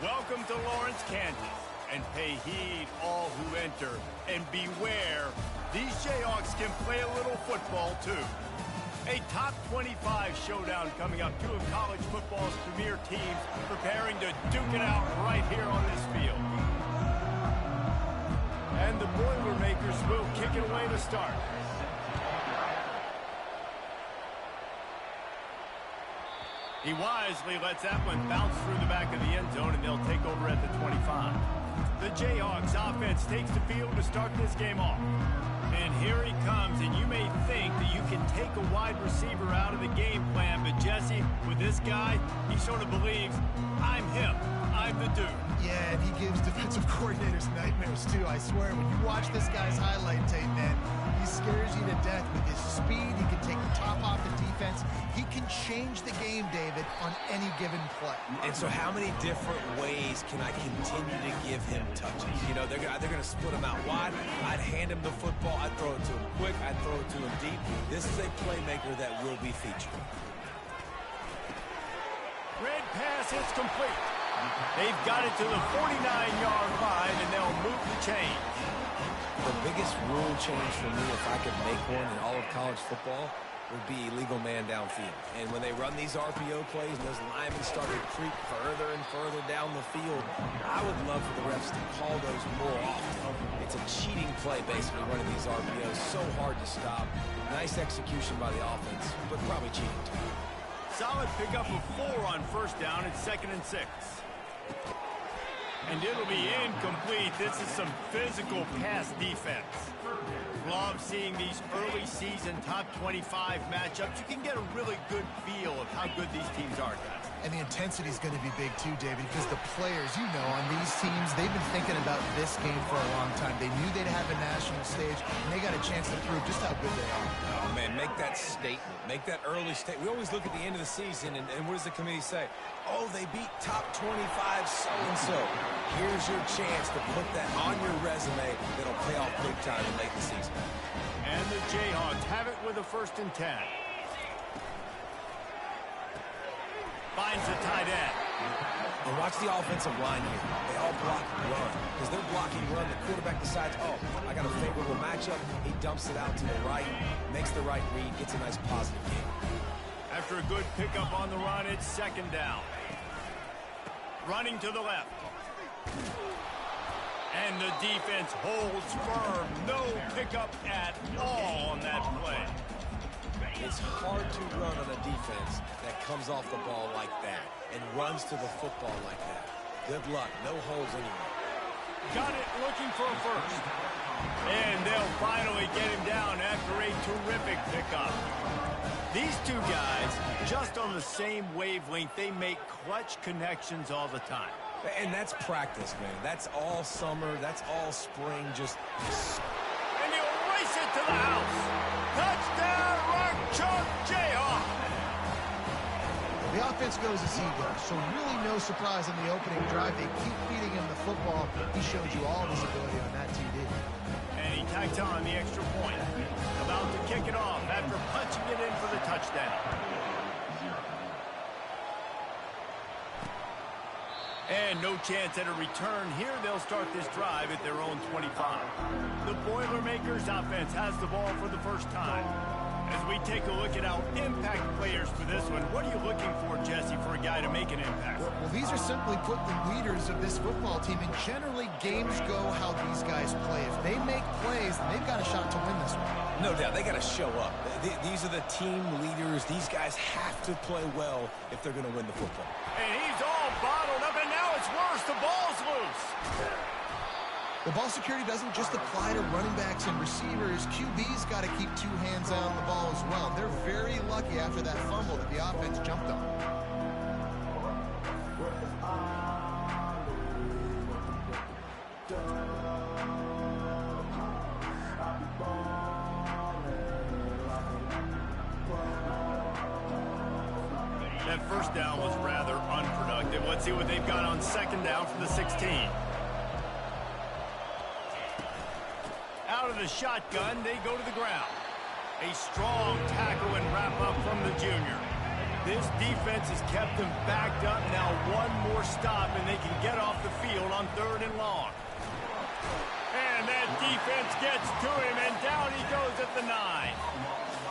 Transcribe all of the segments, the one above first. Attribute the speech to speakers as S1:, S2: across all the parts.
S1: Welcome to Lawrence, Kansas, and pay heed all who enter, and beware, these Jayhawks can play a little football too. A top 25 showdown coming up, two of college football's premier teams preparing to duke it out right here on this field. And the Boilermakers will kick it away to start. He wisely lets that one bounce through the back of the end zone, and they'll take over at the 25. The Jayhawks offense takes the field to start this game off. And here he comes, and you may think that you can take a wide receiver out of the game plan, but Jesse, with this guy, he sort of believes, I'm him, I'm the dude.
S2: Yeah, and he gives defensive coordinators nightmares too, I swear. When you watch this guy's highlight tape, man, he scares you to death with his speed. He can take the top off the defense. He can change the game, David, on any given play.
S3: And so how many different ways can I continue to give him touches? You know, they're going to split him out wide. I'd hand him the football. I'd throw it to him quick. I'd throw it to him deep. This is a playmaker that will be featured.
S1: Red pass hits complete. They've got it to the 49-yard line, and they'll move the chains.
S3: The biggest rule change for me, if I could make one in all of college football, would be illegal man downfield. And when they run these RPO plays and those linemen start to creep further and further down the field, I would love for the refs to call those more often. It's a cheating play, basically, running these RPOs. So hard to stop. Nice execution by the offense, but probably cheating too.
S1: Solid pickup of 4 on first down. It's 2nd and 6. And it'll be incomplete. This is some physical pass defense. Love seeing these early season top 25 matchups. You can get a really good feel of how good these teams are, guys.
S2: And the intensity is going to be big too, David, because the players, you know, on these teams, they've been thinking about this game for a long time. They knew they'd have a national stage, and they got a chance to prove just how good they are.
S3: Oh, man, make that statement. Make that early statement. We always look at the end of the season, and what does the committee say? Oh, they beat top 25 so-and-so. Here's your chance to put that on your resume that'll pay off big time in late in the season.
S1: And the Jayhawks have it with a 1st and 10. Finds the tight end.
S3: And watch the offensive line here. They all block run. Because they're blocking run, the quarterback decides, oh, I got a favorable matchup. He dumps it out to the right, makes the right read, gets a nice positive game.
S1: After a good pickup on the run, it's 2nd down. Running to the left. And the defense holds firm. No pickup at all on that play.
S3: It's hard to run on a defense that comes off the ball like that and runs to the football like that. Good luck. No holes anywhere.
S1: Got it, looking for a first. And they'll finally get him down after a terrific pickup. These two guys, just on the same wavelength, they make clutch connections all the time.
S3: And that's practice, man. That's all summer. That's all spring.
S1: And he'll race it to the house. Touchdown, Rock Chalk Jayhawk.
S2: The offense goes as he goes, so really no surprise on the opening drive. They keep feeding him the football. He showed you all of his ability on that TD.
S1: And he tacks on the extra point. About to kick it off after punching it in for the touchdown. And no chance at a return here. They'll start this drive at their own 25. The Boilermakers offense has the ball for the first time. As we take a look at our impact players for this one, what are you looking for, Jesse, for a guy to make an impact?
S2: Well, these are simply put the leaders of this football team, and generally games go how these guys play. If they make plays, then they've got a shot to win this one.
S3: No doubt, they got to show up. These are the team leaders. These guys have to play well if they're going to win the football.
S1: And he's all bottled up, and now it's worse. The ball's loose.
S2: The ball security doesn't just apply to running backs and receivers. QB's got to keep 2 hands on the ball as well. They're very lucky after that fumble that the offense jumped on.
S1: That first down was rather unproductive. Let's see what they've got on 2nd down from the 16. Out of the shotgun, they go to the ground. A strong tackle and wrap up from the junior. This defense has kept them backed up. Now one more stop, and they can get off the field on 3rd and long. And that defense gets to him, and down he goes at the 9.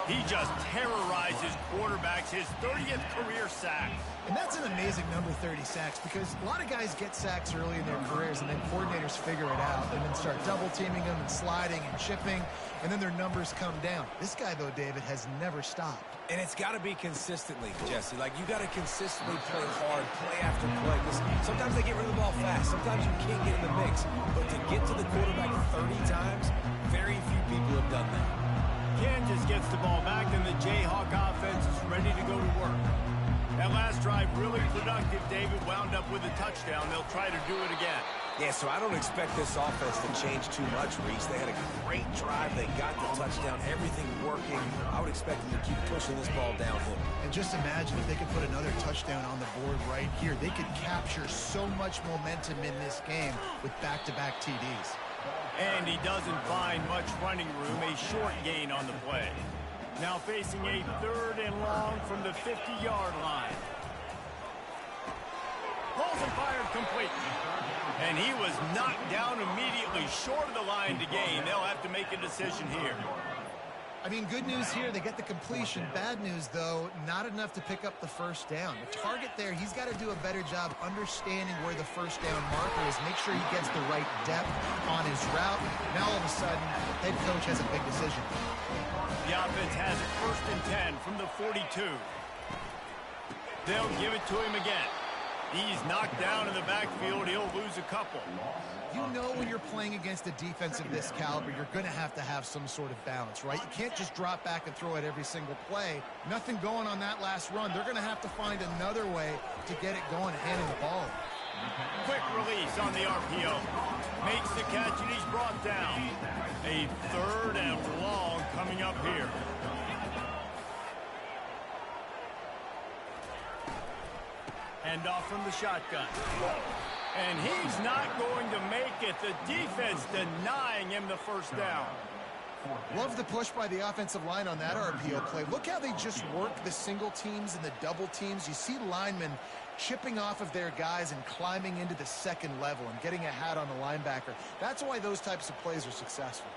S1: He just terrorizes quarterbacks, his 30th career sack.
S2: And that's an amazing number, 30 sacks, because a lot of guys get sacks early in their careers, and then coordinators figure it out and then start double-teaming them and sliding and chipping, and then their numbers come down. This guy, though, David, has never stopped.
S3: And it's got to be consistently, Jesse. Like, you got to consistently play hard, play after play. Because sometimes they get rid of the ball fast. Sometimes you can't get in the mix. But to get to the quarterback 30 times, very few people have done that.
S1: Kansas gets the ball back, and the Jayhawk offense is ready to go to work. That last drive really productive. David wound up with a touchdown. They'll try to do it again.
S3: Yeah, so I don't expect this offense to change too much, Reese. They had a great drive. They got the touchdown. Everything working. I would expect them to keep pushing this ball downhill.
S2: And just imagine if they could put another touchdown on the board right here. They could capture so much momentum in this game with back-to-back TDs.
S1: And he doesn't find much running room, a short gain on the play. Now facing a 3rd and long from the 50-yard line. Pulls and fired complete. And he was knocked down immediately short of the line to gain. They'll have to make a decision here.
S2: I mean, good news here, they get the completion. Bad news, though, not enough to pick up the first down. The target there, he's got to do a better job understanding where the first down marker is, make sure he gets the right depth on his route. Now, all of a sudden, head coach has a big decision.
S1: The offense has it 1st and 10 from the 42. They'll give it to him again. He's knocked down in the backfield. He'll lose a couple.
S2: You know when you're playing against a defense of this caliber, you're going to have some sort of balance, right? You can't just drop back and throw it every single play. Nothing going on that last run. They're going to have to find another way to get it going and handing the ball.
S1: Quick release on the RPO. Makes the catch, and he's brought down. A 3rd and long coming up here. Handoff from the shotgun. And he's not going to make it. The defense denying him the first down.
S2: Love the push by the offensive line on that RPO play. Look how they just work the single teams and the double teams. You see linemen chipping off of their guys and climbing into the 2nd level and getting a hat on the linebacker. That's why those types of plays are successful.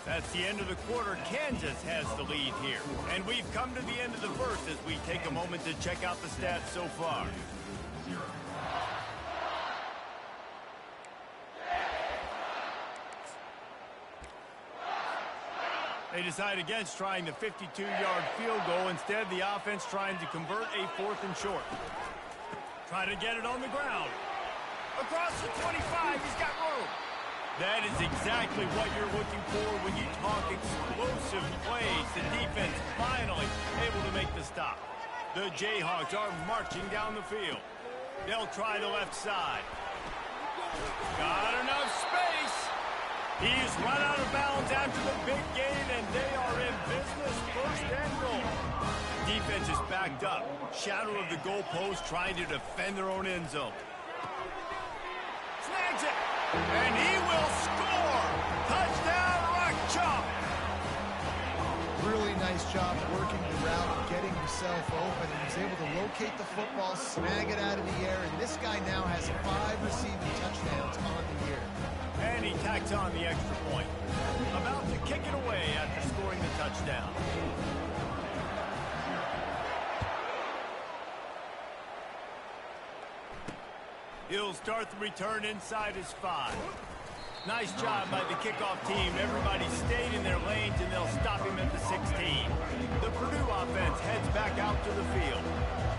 S1: That's the end of the quarter. Kansas has the lead here. And we've come to the end of the first as we take a moment to check out the stats so far. They decide against trying the 52-yard field goal. Instead, the offense trying to convert a 4th and short. Try to get it on the ground. Across the 25, he's got room. That is exactly what you're looking for when you talk explosive plays. The defense finally able to make the stop. The Jayhawks are marching down the field. They'll try the left side. Got enough space. He's run out of bounds after the big gain, and they are in business. 1st and goal. Defense is backed up. Shadow of the goalpost trying to defend their own end zone. Snags it. And he will score! Touchdown, Rock Chop!
S2: Really nice job working the route, getting himself open, and he's able to locate the football, snag it out of the air, and this guy now has 5 receiving touchdowns on the year.
S1: And he tacks on the extra point. About to kick it away after scoring the touchdown. He'll start the return inside his 5. Nice job by the kickoff team. Everybody stayed in their lanes, and they'll stop him at the 16. The Purdue offense heads back out to the field.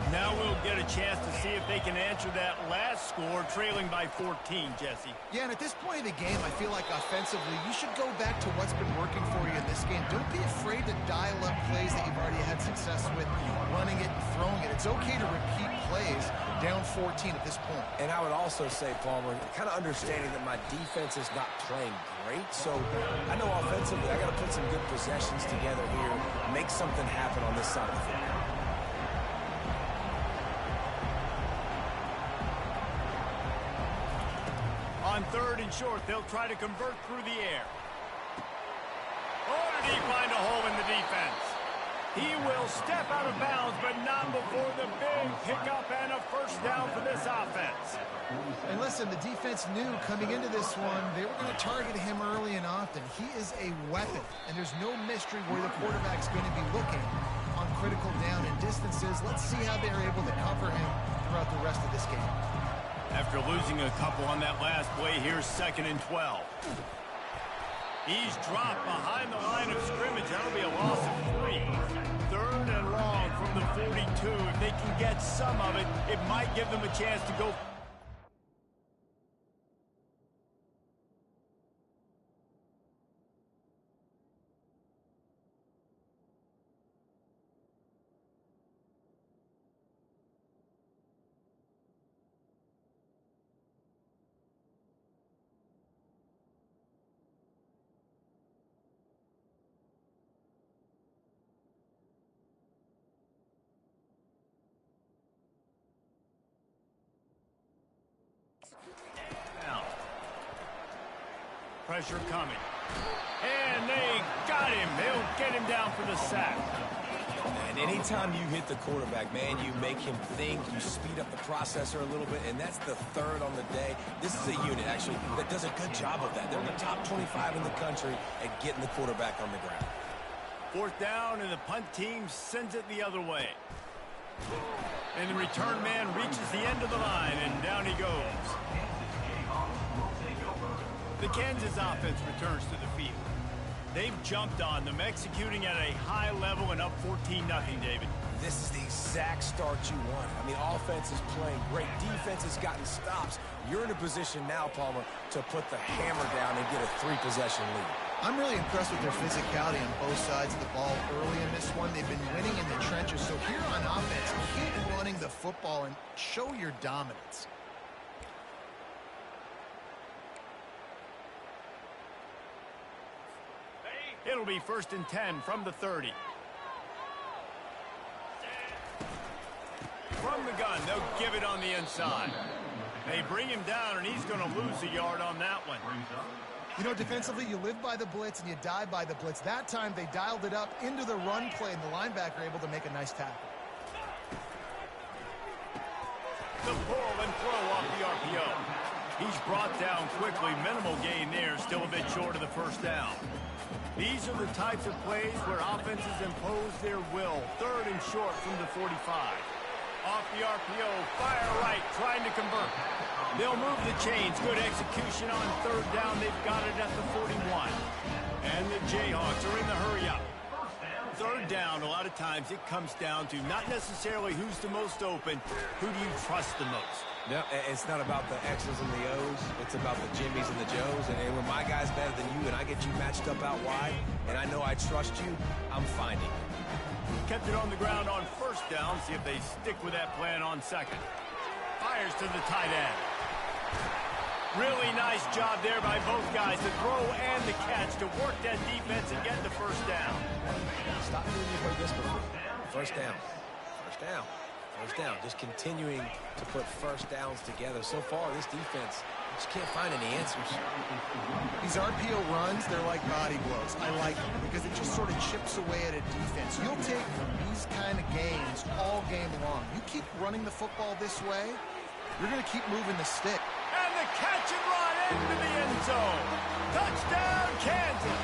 S1: Now we'll get a chance to see if they can answer that last score, trailing by 14, Jesse.
S2: Yeah, and at this point of the game, I feel like offensively, you should go back to what's been working for you in this game. Don't be afraid to dial up plays that you've already had success with, running it and throwing it. It's okay to repeat plays down 14 at this point.
S3: And I would also say, Palmer, kind of understanding that my defense is not playing great, so I know offensively I got to put some good possessions together here, make something happen on this side of the field.
S1: On 3rd and short, they'll try to convert through the air. Oh, did he find a hole in the defense? He will step out of bounds, but not before the big pickup and a first down for this offense.
S2: And listen, the defense knew coming into this one, they were going to target him early and often. He is a weapon, and there's no mystery where the quarterback's going to be looking on critical down and distances. Let's see how they're able to cover him throughout the rest of this game.
S1: After losing a couple on that last play, here's 2nd and 12. He's dropped behind the line of scrimmage. That'll be a loss of 3. 3rd and long from the 42. If they can get some of it, it might give them a chance to go. Pressure coming. And they got him. They'll get him down for the sack.
S3: And anytime you hit the quarterback, man, you make him think, you speed up the processor a little bit, and that's the 3rd on the day. This is a unit, actually, that does a good job of that. They're in the top 25 in the country at getting the quarterback on the ground.
S1: 4th down, and the punt team sends it the other way. And the return man reaches the end of the line, and down he goes. The Kansas offense returns to the field. They've jumped on them, executing at a high level and up 14-0, David.
S3: This is the exact start you want. I mean, offense is playing great. Defense has gotten stops. You're in a position now, Palmer, to put the hammer down and get a 3-possession lead.
S2: I'm really impressed with their physicality on both sides of the ball early in this one. They've been winning in the trenches. So here on offense, keep running the football and show your dominance.
S1: It'll be 1st and 10 from the 30. From the gun, they'll give it on the inside. They bring him down, and he's going to lose a yard on that one.
S2: You know, defensively, you live by the blitz and you die by the blitz. That time, they dialed it up into the run play, and the linebacker able to make a nice tackle.
S1: The pull and throw off the RPO. He's brought down quickly. Minimal gain there, still a bit short of the first down. These are the types of plays where offenses impose their will. 3rd and short from the 45. Off the RPO, fire right, trying to convert. They'll move the chains. Good execution on 3rd down. They've got it at the 41. And the Jayhawks are in the hurry-up. 3rd down, a lot of times it comes down to not necessarily who's the most open, who do you trust the most?
S3: No, it's not about the X's and the O's. It's about the Jimmys and the Joes. And when my guy's better than you and I get you matched up out wide, and I know I trust you, I'm finding it.
S1: Kept it on the ground on 1st down. See if they stick with that plan on 2nd. Fires to the tight end. Really nice job there by both guys, the throw and the catch to work that defense and get the 1st down.
S3: Stop doing anything this before. 1st down. 1st down. 1st down. Just continuing to put 1st downs together. So far, this defense just can't find any answers.
S2: These RPO runs, they're like body blows. I like them because it just sort of chips away at a defense. You'll take these kind of games all game long. You keep running the football this way, you're going to keep moving the stick.
S1: And the catch and run into the end zone. Touchdown, Kansas.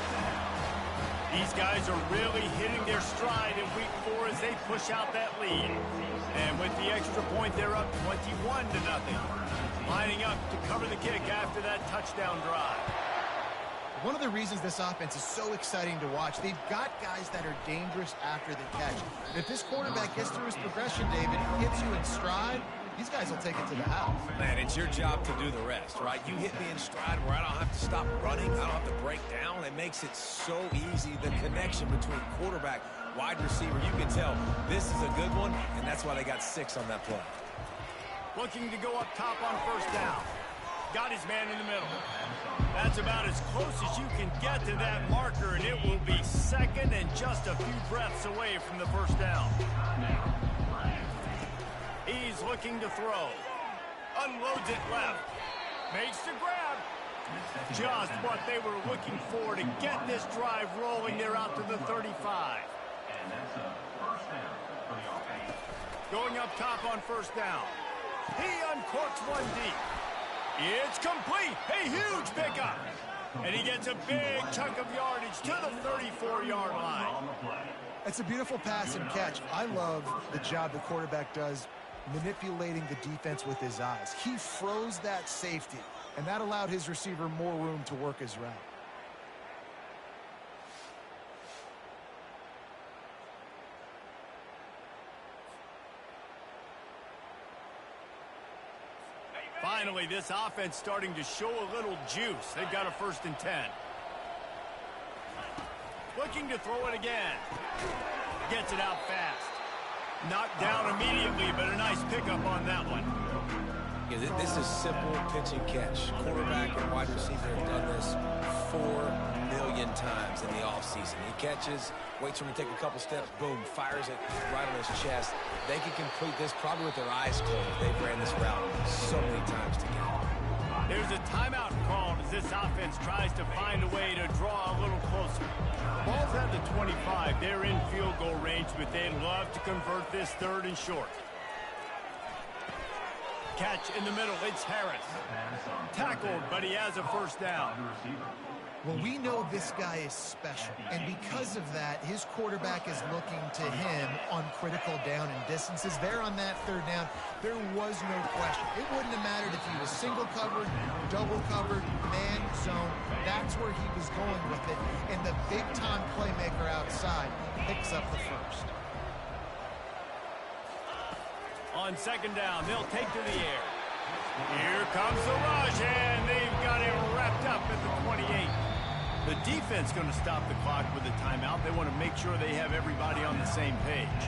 S1: These guys are really hitting their stride in week 4 as they push out that lead. And with the extra point, they're up 21-0. Lining up to cover the kick after that touchdown drive.
S2: One of the reasons this offense is so exciting to watch, they've got guys that are dangerous after the catch. If this quarterback gets through his progression, David, hits you in stride, these guys will take it to the house.
S3: Man, it's your job to do the rest, right? You hit me in stride where I don't have to stop running. I don't have to break down. It makes it so easy. The connection between quarterback, wide receiver, you can tell this is a good one, and that's why they got 6 on that play.
S1: Looking to go up top on 1st down. Got his man in the middle. That's about as close as you can get to that marker, and it will be 2nd and just a few breaths away from the 1st down. He's looking to throw. Unloads it left. Makes the grab. Just what they were looking for to get this drive rolling. They're out to the 35. Going up top on first down. He uncorks one deep. It's complete. A huge pickup. And he gets a big chunk of yardage to the 34-yard line.
S2: It's a beautiful pass and catch. I love the job the quarterback does manipulating the defense with his eyes. He froze that safety, and that allowed his receiver more room to work his route.
S1: Finally, this offense starting to show a little juice. They've got a 1st and 10. Looking to throw it again. Gets it out fast. Knocked down immediately, but a nice pickup on that one.
S3: Yeah, this is simple pitch and catch. Quarterback and wide receiver have done this 4 million times in the offseason. He catches, waits for him to take a couple steps, boom, fires it right on his chest. They can complete this probably with their eyes closed. They've ran this route so many times together.
S1: There's a timeout called as this offense tries to find a way to draw a little closer. Ball's at the 25. They're in field goal range, but they'd love to convert this 3rd and short. Catch in the middle. It's Harris. Tackled, but he has a 1st down.
S2: Well, we know this guy is special, and because of that, his quarterback is looking to him on critical down and distances. There on that 3rd down, there was no question. It wouldn't have mattered if he was single covered, double covered, man zone. That's where he was going with it, and the big-time playmaker outside picks up the 1st.
S1: On 2nd down, they'll take to the air. Here comes the rush, and they've got it wrapped up at the 28. The defense going to stop the clock with a timeout. They want to make sure they have everybody on the same page.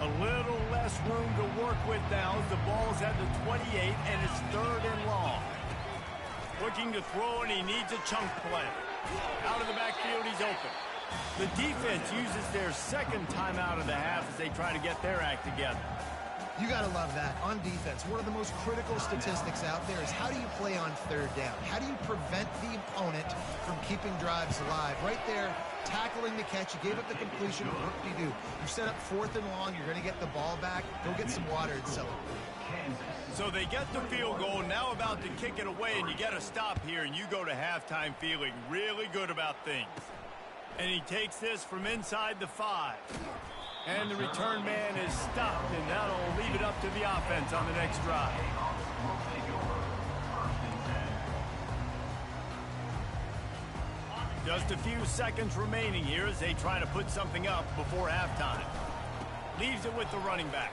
S1: A little less room to work with now as the ball's at the 28, and it's 3rd and long. Looking to throw, and he needs a chunk play. Out of the backfield, he's open. The defense uses their 2nd timeout of the half as they try to get their act together.
S2: You got to love that. On defense, one of the most critical statistics out there is how do you play on 3rd down? How do you prevent the opponent from keeping drives alive? Right there, tackling the catch. You gave up the completion. What do you do? You set up 4th and long. You're going to get the ball back. Go get some water and celebrate.
S1: So they get the field goal, now about to kick it away, and you get a stop here, and you go to halftime feeling really good about things. And he takes this from inside the 5. And the return man is stopped, and that'll leave it up to the offense on the next drive. Just a few seconds remaining here as they try to put something up before halftime. Leaves it with the running back.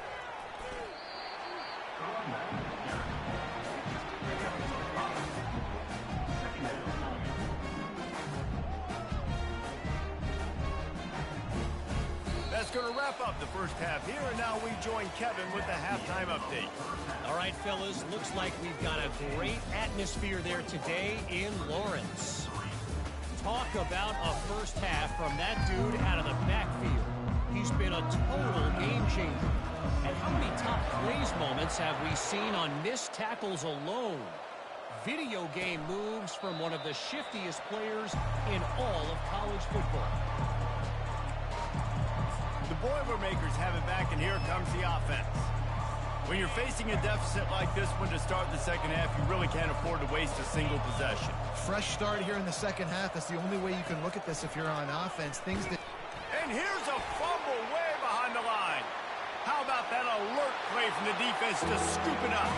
S1: That's going to wrap up the 1st half here, and now we join Kevin with the halftime update.
S4: All right, fellas, looks like we've got a great atmosphere there today in Lawrence. Talk about a 1st half from that dude out of the backfield. He's been a total game changer. And how many top plays moments have we seen on missed tackles alone? Video game moves from one of the shiftiest players in all of college football.
S1: The Boilermakers have it back, and here comes the offense. When you're facing a deficit like this one to start the 2nd half, you really can't afford to waste a single possession.
S2: Fresh start here in the 2nd half. That's the only way you can look at this if you're on offense. Things that...
S1: And here's a fumble way behind the line. How about that alert play from the defense to scoop it up?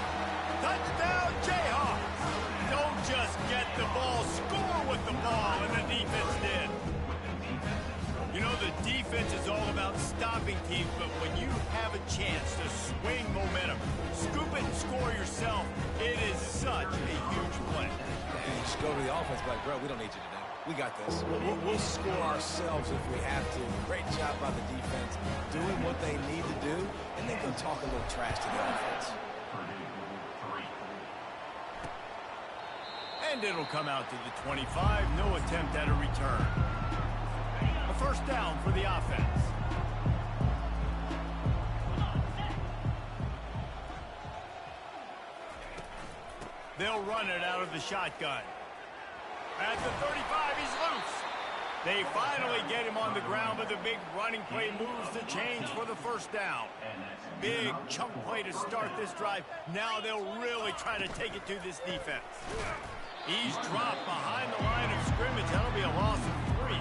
S1: Touchdown, Jaychorfs! Don't just get the ball, score with the ball, and the defense did. You know, the defense is all about stopping teams, but when you have a chance to swing momentum, scoop it and score yourself, it is such a huge play.
S3: And you just go to the offense like, bro, we don't need you today. We got this. We'll score ourselves if we have to. Great job by the defense doing what they need to do, and then go talk a little trash to the offense.
S1: And it'll come out to the 25. No attempt at a return. A 1st down for the offense. They'll run it out of the shotgun. At the 35, he's loose. They finally get him on the ground, but the big running play moves the chains for the first down. Big chunk play to start this drive. Now they'll really try to take it to this defense. He's dropped behind the line of scrimmage. That'll be a loss of 3.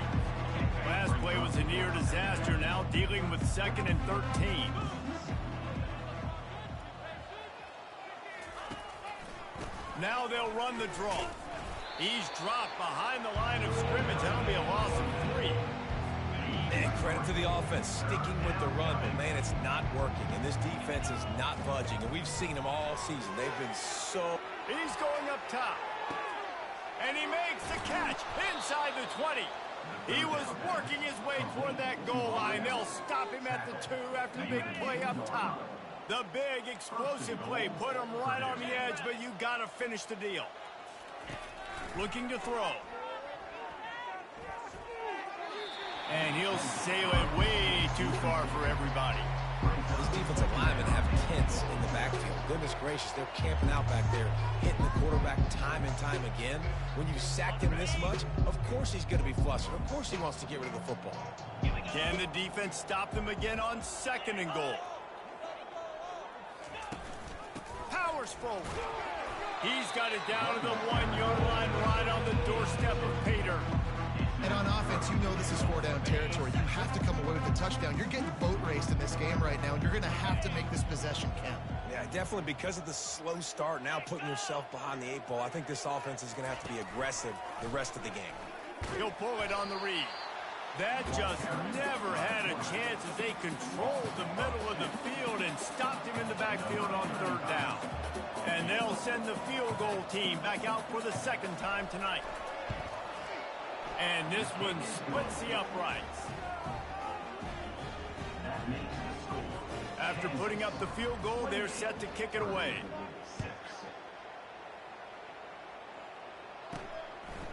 S1: Last play was a near disaster. Now dealing with 2nd and 13. Now they'll run the draw. He's dropped behind the line of scrimmage. That'll be a loss of 3.
S3: And credit to the offense, sticking with the run, but man, it's not working. And this defense is not budging. And we've seen them all season. They've been so...
S1: He's going up top. And he makes the catch inside the 20. He was working his way toward that goal line. They'll stop him at the 2 after the big play up top. The big explosive play put him right on the edge, but you got to finish the deal. Looking to throw. And he'll sail it way too far for everybody.
S3: These defensive linemen have tents in the backfield. Goodness gracious, they're camping out back there, hitting the quarterback time and time again. When you sacked him this much, of course he's going to be flustered. Of course he wants to get rid of the football.
S1: Can the defense stop them again on 2nd and goal? Powers forward. He's got it down to the 1-yard line right on the doorstep of Pater.
S2: And on offense, you know this is 4-down territory. You have to come away with a touchdown. You're getting boat raced in this game right now, and you're going to have to make this possession count.
S3: Yeah, definitely because of the slow start, now putting yourself behind the 8 ball. I think this offense is going to have to be aggressive the rest of the game.
S1: He'll pull it on the read. That just never had a chance as they controlled the middle of the field and stopped him in the backfield on 3rd down. And they'll send the field goal team back out for the 2nd time tonight. And this one splits the uprights. After putting up the field goal, they're set to kick it away.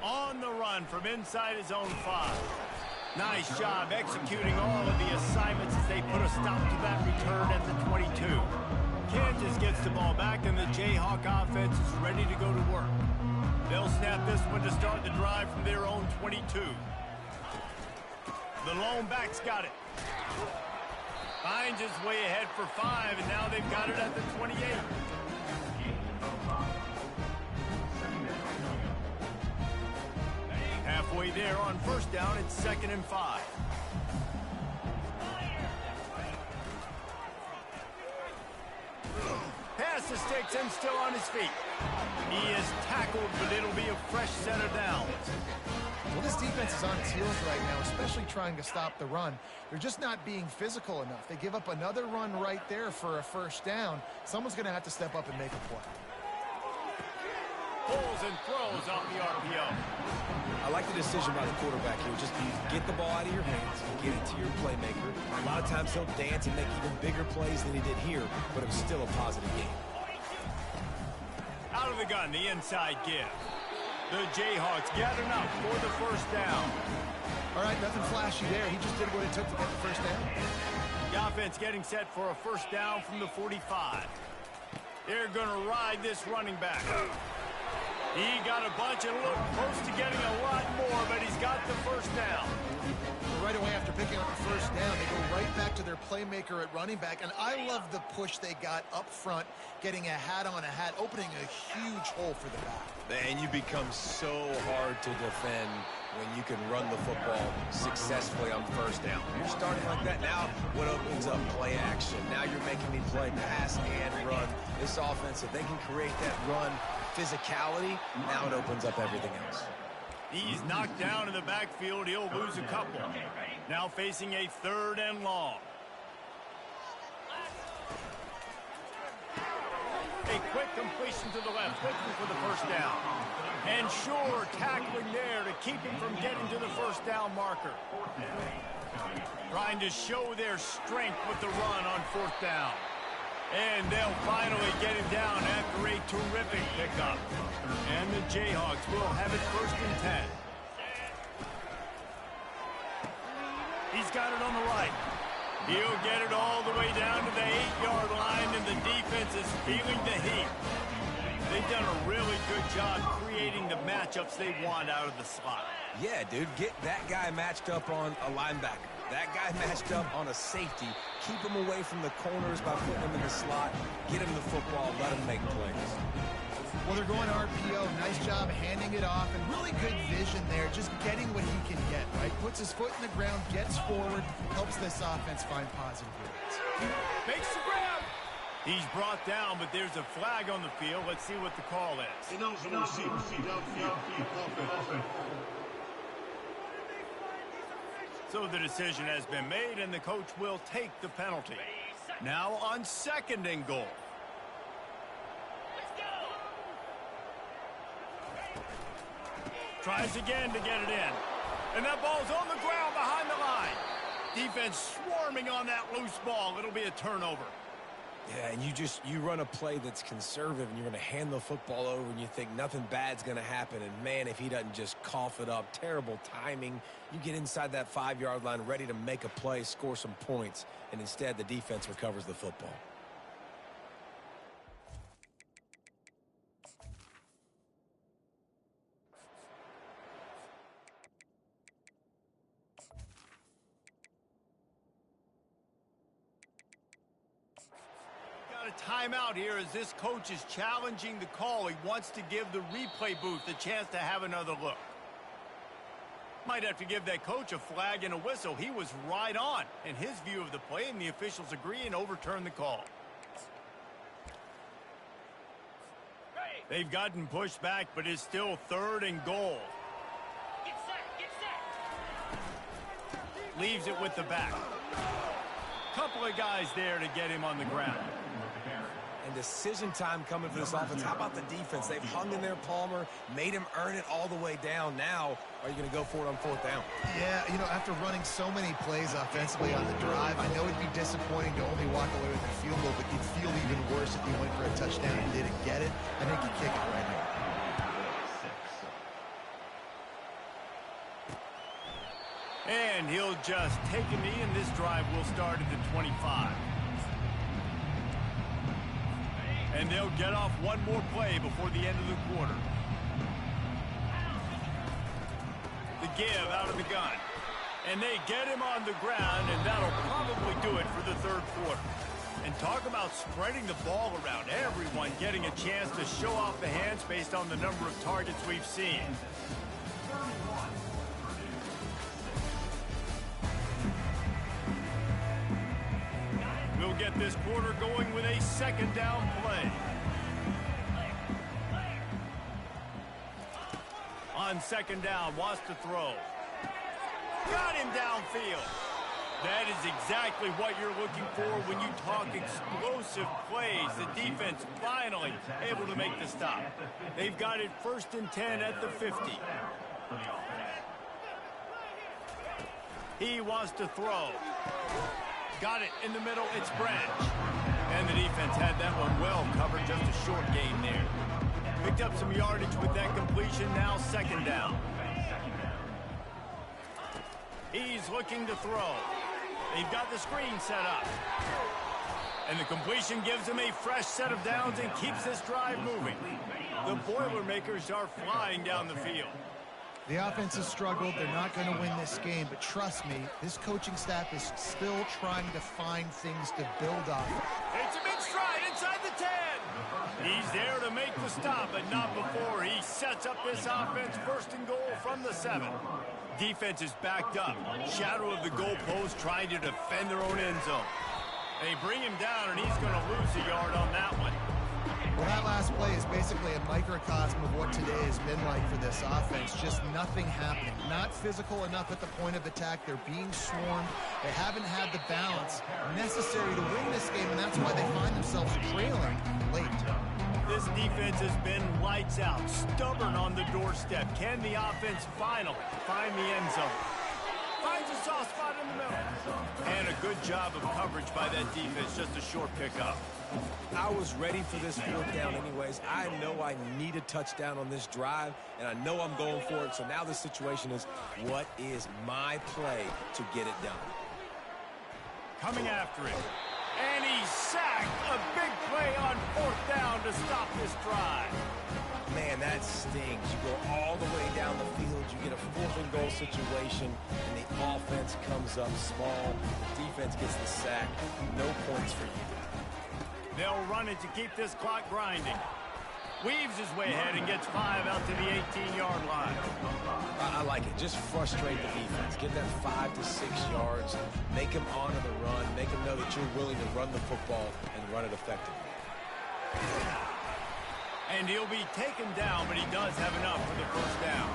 S1: On the run from inside his own 5. Nice job executing all of the assignments as they put a stop to that return at the 22. Kansas gets the ball back, and the Jayhawk offense is ready to go to work. They'll snap this one to start the drive from their own 22. The lone back's got it. Finds his way ahead for 5, and now they've got it at the 28. Halfway there on 1st down, it's 2nd and 5. Pass the sticks and still on his feet. He is tackled, but it'll be a fresh set of downs.
S2: Well, this defense is on its heels right now, especially trying to stop the run. They're just not being physical enough. They give up another run right there for a 1st down. Someone's going to have to step up and make a play.
S1: Pulls and throws off the RPO.
S3: I like the decision by the quarterback here. Just get the ball out of your hands and get it to your playmaker. A lot of times he'll dance and make even bigger plays than he did here, but it was still a positive game.
S1: Out of the gun, the inside give. The Jayhawks gathering up for the 1st down.
S2: All right, nothing flashy there. He just did what it took to get the 1st down.
S1: The offense getting set for a 1st down from the 45. They're going to ride this running back. He got a bunch and looked close to getting a lot more, but he's got the 1st down.
S2: Right away after picking up the 1st down, they go right back to their playmaker at running back. And I love the push they got up front, getting a hat on a hat, opening a huge hole for the back.
S3: And you become so hard to defend when you can run the football successfully on 1st down. You're starting like that now. What opens up play action? Now you're making me play pass and run. This offense, if they can create that run physicality, now it opens up everything else.
S1: He's knocked down in the backfield. He'll lose a couple. Now facing a 3rd and long. A quick completion to the left, looking for the 1st down. And sure, tackling there to keep him from getting to the 1st down marker. Trying to show their strength with the run on 4th down. And they'll finally get him down after a terrific pickup. And the Jayhawks will have it 1st and 10. He's got it on the right. He'll get it all the way down to the 8-yard line, and the defense is feeling the heat. They've done a really good job creating the matchups they want out of the slot.
S3: Yeah, dude, get that guy matched up on a linebacker. That guy matched up on a safety. Keep him away from the corners by putting him in the slot. Get him the football. Let him make plays.
S2: Well, they're going RPO. Nice job handing it off, and really good vision there, just getting what he can get, right? Puts his foot in the ground, gets forward, helps this offense find positive yards.
S1: Makes the grab. He's brought down, but there's a flag on the field. Let's see what the call is. So the decision has been made, and the coach will take the penalty. Now on 2nd and goal. Tries again to get it in. And that ball's on the ground behind the line. Defense swarming on that loose ball. It'll be a turnover.
S3: Yeah, and you run a play that's conservative, and you're going to hand the football over, and you think nothing bad's going to happen. And, man, if he doesn't just cough it up, terrible timing. You get inside that 5-yard line ready to make a play, score some points, and instead the defense recovers the football.
S1: Timeout here as this coach is challenging the call. He wants to give the replay booth a chance to have another look. Might have to give that coach a flag and a whistle. He was right on in his view of the play, and the officials agree and overturn the call. They've gotten pushed back, but it's still 3rd and goal.
S5: Get set.
S1: Leaves it with the back. Couple of guys there to get him on the ground.
S3: And decision time coming for this offense. How about the defense? They've hung in there, Palmer, made him earn it all the way down. Now, are you going to go for it on 4th down?
S2: Yeah, you know, after running so many plays offensively on the drive, I know it'd be disappointing to only walk away with a field goal, but you'd feel even worse if you went for a touchdown and didn't get it. I think you kick it right here.
S1: And he'll just take a knee, and this drive will start at the 25. And they'll get off one more play before the end of the quarter. The give out of the gun. And they get him on the ground, and that'll probably do it for the 3rd quarter. And talk about spreading the ball around. Everyone getting a chance to show off the hands based on the number of targets we've seen. We'll get this quarter going with a 2nd down play. On 2nd down, wants to throw. Got him downfield. That is exactly what you're looking for when you talk explosive plays. The defense finally able to make the stop. They've got it 1st and 10 at the 50. He wants to throw. Got it in the middle. It's Branch. And the defense had that one well covered. Just a short gain there. Picked up some yardage with that completion. Now 2nd down. He's looking to throw. They've got the screen set up. And the completion gives him a fresh set of downs and keeps this drive moving. The Boilermakers are flying down the field.
S2: The offense has struggled. They're not going to win this game, but trust me, this coaching staff is still trying to find things to build off.
S1: It's a mid-stride inside the 10. He's there to make the stop, but not before he sets up this offense 1st and goal from the 7. Defense is backed up. Shadow of the goalpost trying to defend their own end zone. They bring him down, and he's going to lose a yard on that one.
S2: Well, that last play is basically a microcosm of what today has been like for this offense. Just nothing happening. Not physical enough at the point of attack. They're being swarmed. They haven't had the balance necessary to win this game, and that's why they find themselves trailing late.
S1: This defense has been lights out, stubborn on the doorstep. Can the offense finally find the end zone? Finds a soft spot in the middle. And a good job of coverage by that defense. Just a short pickup.
S3: I was ready for this 4th down anyways. I know I need a touchdown on this drive, and I know I'm going for it. So now the situation is, what is my play to get it done?
S1: Coming after it. And he's sacked. A big play on 4th down to stop this drive.
S3: Man, that stings. You go all the way down the field, you get a 4th and goal situation, and the offense comes up small. The defense gets the sack. No points for you.
S1: They'll run it to keep this clock grinding. Weaves his way ahead and gets 5 out to the 18-yard line.
S3: I like it. Just frustrate the defense. Get that 5 to 6 yards. Make them honor the run. Make them know that you're willing to run the football and run it effectively.
S1: And he'll be taken down, but he does have enough for the 1st down.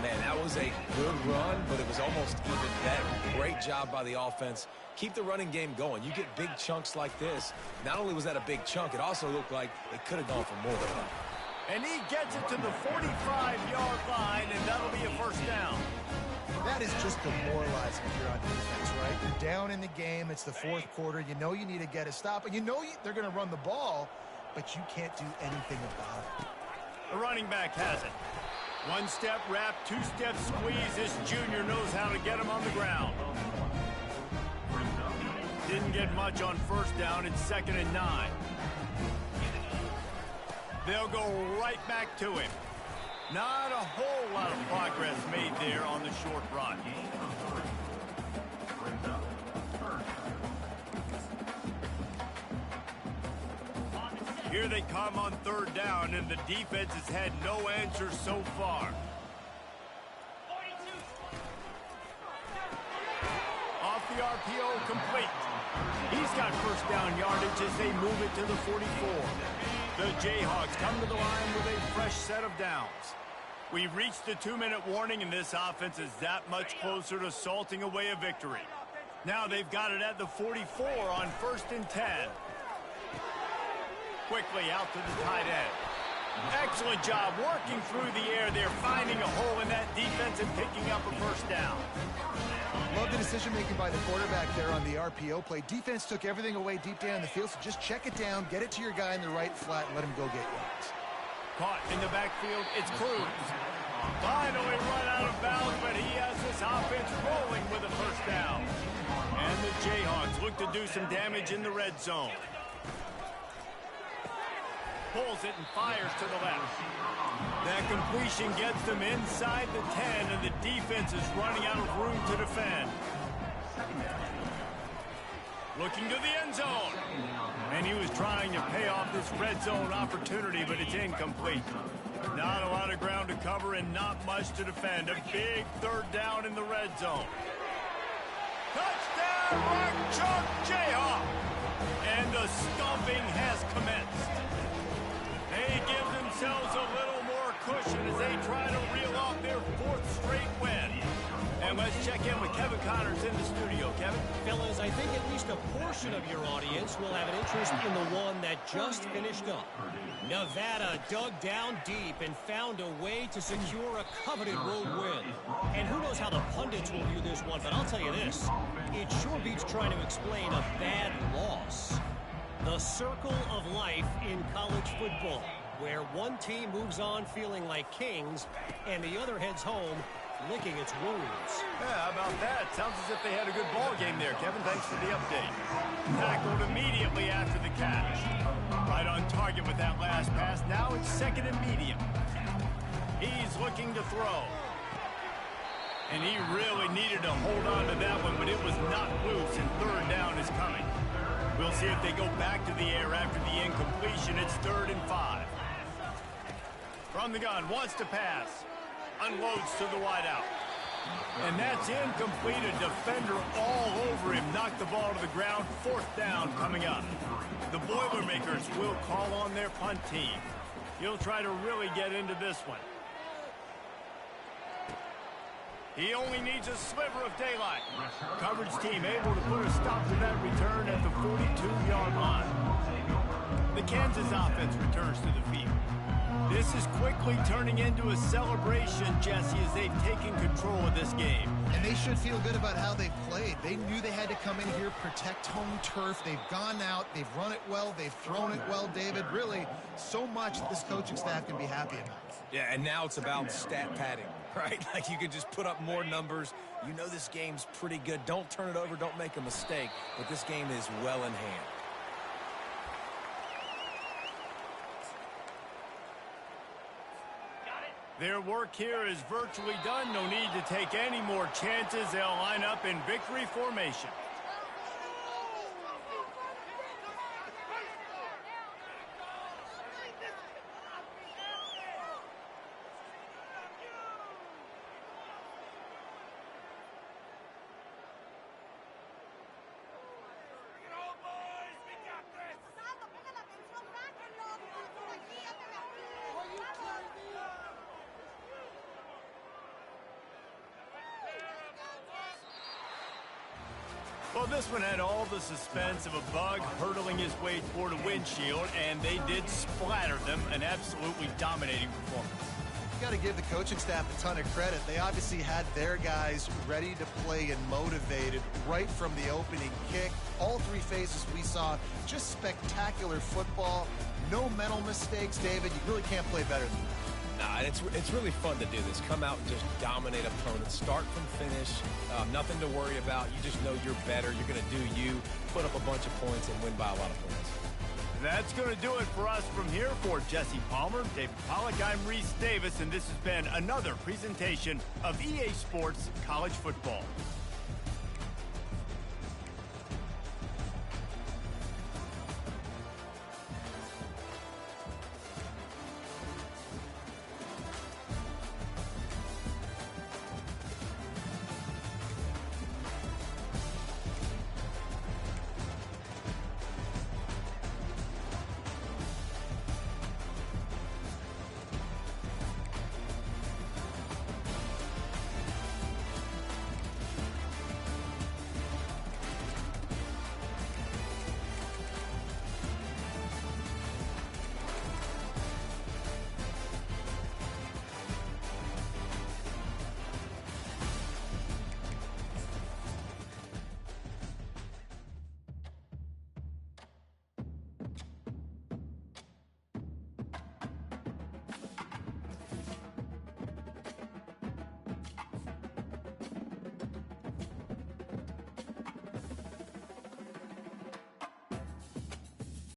S3: Man, that was a good run, but it was almost even better. Great job by the offense. Keep the running game going. You get big chunks like this. Not only was that a big chunk, it also looked like it could have gone for more than that.
S1: And he gets it to the 45-yard line, and that'll be a 1st down.
S2: That is just demoralizing if you're on defense, right? You're down in the game. It's the 4th quarter. You know you need to get a stop, and you know they're going to run the ball, but you can't do anything about it.
S1: The running back has it. 1-step wrap, 2-step squeeze. This junior knows how to get him on the ground. Didn't get much on 1st down. It's 2nd and 9. They'll go right back to him. Not a whole lot of progress made there on the short run. Here they come on 3rd down, and the defense has had no answer so far. Off the RPO, complete. He's got 1st down yardage as they move it to the 44. The Jayhawks come to the line with a fresh set of downs. We've reached the 2-minute warning, and this offense is that much closer to salting away a victory. Now they've got it at the 44 on 1st and 10. Quickly out to the tight end. Excellent job working through the air. They're finding a hole in that defense and picking up a 1st down.
S2: Love the decision-making by the quarterback there on the RPO play. Defense took everything away deep down the field, so just check it down, get it to your guy in the right flat, and let him go get yards.
S1: Caught in the backfield, it's Cruz. Finally run out of bounds, but he has this offense rolling with a 1st down. And the Jayhawks look to do some damage in the red zone. Pulls it and fires to the left. That completion gets them inside the 10, and the defense is running out of room to defend. Looking to the end zone. And he was trying to pay off this red zone opportunity, but it's incomplete. Not a lot of ground to cover and not much to defend. A big 3rd down in the red zone. Touchdown, Mark Chunk Jayhawk! And the stomping has commenced. They give themselves a little more cushion as they try to reel off their 4th straight win. And let's check in with Kevin Connors in the studio. Kevin?
S4: Fellas, I think at least a portion of your audience will have an interest in the one that just finished up. Nevada dug down deep and found a way to secure a coveted road win. And who knows how the pundits will view this one, but I'll tell you this. It sure beats trying to explain a bad loss. The circle of life in college football, where one team moves on feeling like kings and the other heads home licking its wounds.
S1: Yeah, how about that? Sounds as if they had a good ball game there, Kevin. Thanks for the update. Tackled immediately after the catch. Right on target with that last pass. Now it's 2nd and medium. He's looking to throw. And he really needed to hold on to that one, but it was not loose, and 3rd down is coming. We'll see if they go back to the air after the incompletion. It's 3rd and 5. From the gun, wants to pass. Unloads to the wideout. And that's incomplete. A defender all over him. Knocked the ball to the ground. 4th down coming up. The Boilermakers will call on their punt team. He'll try to really get into this one. He only needs a sliver of daylight. Coverage team able to put a stop to that return at the 42-yard line. The Kansas offense returns to the field. This is quickly turning into a celebration, Jesse, as they've taken control of this game.
S2: And they should feel good about how they've played. They knew they had to come in here, protect home turf. They've gone out, they've run it well, they've thrown it well, David. Really, so much that this coaching staff can be happy about.
S3: Yeah, and now it's about stat padding, right? Like you can just put up more numbers. You know this game's pretty good. Don't turn it over, don't make a mistake. But this game is well in hand.
S1: Their work here is virtually done. No need to take any more chances. They'll line up in victory formation. Well, this one had all the suspense of a bug hurtling his way toward a windshield, and they did splatter them. An absolutely dominating performance.
S2: You got to give the coaching staff a ton of credit. They obviously had their guys ready to play and motivated right from the opening kick. All three phases we saw, just spectacular football. No mental mistakes, David. You really can't play better than that.
S3: Nah, it's really fun to do this. Come out and just dominate opponents. Start from finish. Nothing to worry about. You just know you're better. You're going to do you. Put up a bunch of points and win by a lot of points.
S1: That's going to do it for us from here. For Jesse Palmer, David Pollack, I'm Reese Davis, and this has been another presentation of EA Sports College Football.